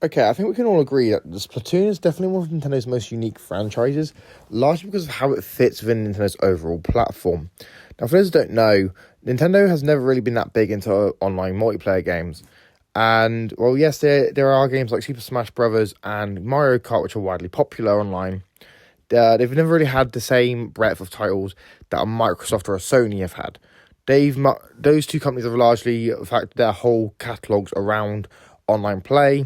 Okay, I think we can all agree that the Splatoon is definitely one of Nintendo's most unique franchises, largely because of how it fits within Nintendo's overall platform. Now, for those who don't know, Nintendo has never really been that big into online multiplayer games. And, well, yes, there are games like Super Smash Bros. And Mario Kart, which are widely popular online. They've never really had the same breadth of titles that a Microsoft or a Sony have had. Those two companies have largely factored their whole catalogues around online play,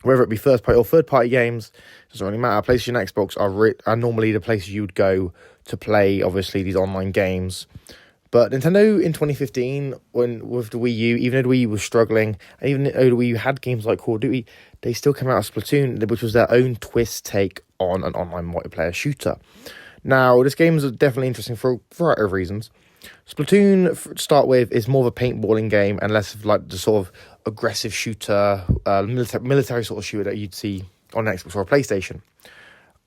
whether it be first party or third party games. Doesn't really matter. PlayStation and Xbox are normally the places you would go to play, obviously, these online games. But Nintendo in 2015, when with the Wii U, even though the Wii U was struggling, and even though the Wii U had games like Call of Duty, they still came out of Splatoon, which was their own twist take on an online multiplayer shooter. Now, this game is definitely interesting for a variety of reasons. Splatoon, to start with, is more of a paintballing game and less of like the sort of aggressive shooter, military sort of shooter that you'd see on Xbox or a PlayStation.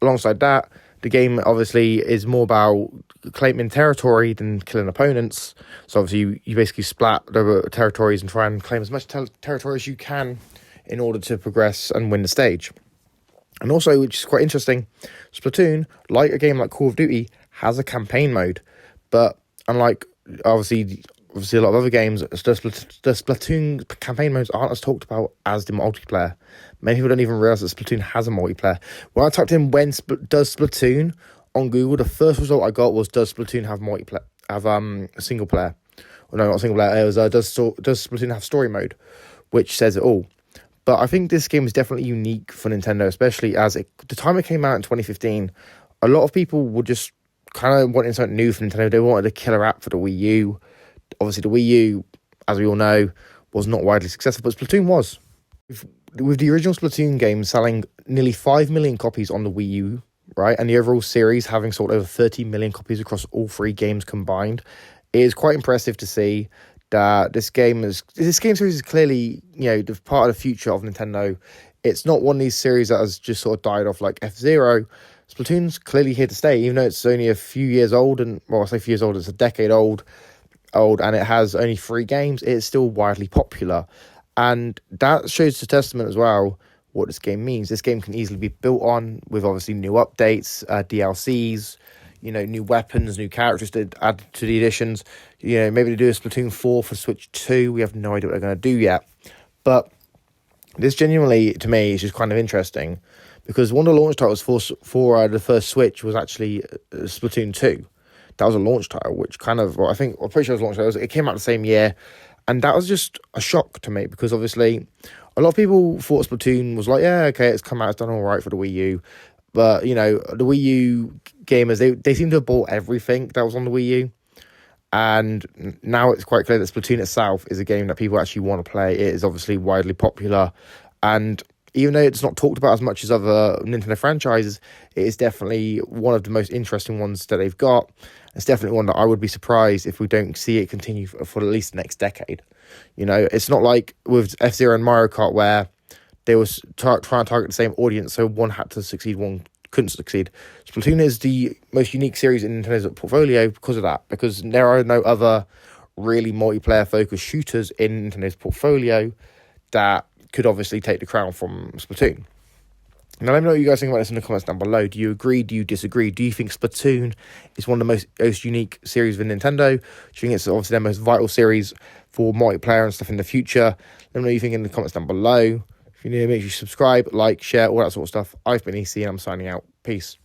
Alongside that, the game obviously is more about claiming territory than killing opponents. So obviously you basically splat the territories and try and claim as much territory as you can in order to progress and win the stage. And also, which is quite interesting, Splatoon, like a game like Call of Duty, has a campaign mode. But unlike, obviously a lot of other games, the Splatoon campaign modes aren't as talked about as the multiplayer. Many people don't even realise that Splatoon has a multiplayer. When I typed in does Splatoon on Google, the first result I got was, does Splatoon have single player? Well, no, not single player. It was does Splatoon have story mode, which says it all. But I think this game is definitely unique for Nintendo, especially as the time it came out in 2015, a lot of people were just kind of wanting something new for Nintendo. They wanted a killer app for the Wii U. Obviously, the Wii U, as we all know, was not widely successful, but Splatoon was. With the original Splatoon game selling nearly 5 million copies on the Wii U, right, and the overall series having sold over 30 million copies across all three games combined, it is quite impressive to see that this game series is clearly, the part of the future of Nintendo. It's not one of these series that has just sort of died off like F-Zero. Splatoon's clearly here to stay, even though it's only a few years old, and, well, I say a few years old, it's a decade old, and it has only 3 games. It's still widely popular, and that shows the testament as well what this game means. This game can easily be built on with obviously new updates, DLCs, new weapons, new characters to add to the editions. Maybe they do a Splatoon 4 for Switch 2. We have no idea what they're going to do yet. But this genuinely, to me, is just kind of interesting because one of the launch titles for the first Switch was actually Splatoon 2. That was a launch title, which kind of, I'm pretty sure it was a launch title. It came out the same year. And that was just a shock to me because obviously a lot of people thought Splatoon was like, yeah, okay, it's come out, it's done all right for the Wii U. But, the Wii U gamers, they seem to have bought everything that was on the Wii U. And now it's quite clear that Splatoon itself is a game that people actually want to play. It is obviously widely popular. And even though it's not talked about as much as other Nintendo franchises, it is definitely one of the most interesting ones that they've got. It's definitely one that I would be surprised if we don't see it continue for at least the next decade. It's not like with F-Zero and Mario Kart where they were trying to target the same audience, so one had to succeed, one couldn't succeed. Splatoon is the most unique series in Nintendo's portfolio because of that, because there are no other really multiplayer-focused shooters in Nintendo's portfolio that could obviously take the crown from Splatoon. Now, let me know what you guys think about this in the comments down below. Do you agree? Do you disagree? Do you think Splatoon is one of the most unique series within Nintendo? Do you think it's obviously their most vital series for multiplayer and stuff in the future? Let me know what you think in the comments down below. If you're new, make sure you subscribe, like, share, all that sort of stuff. I've been EC and I'm signing out. Peace.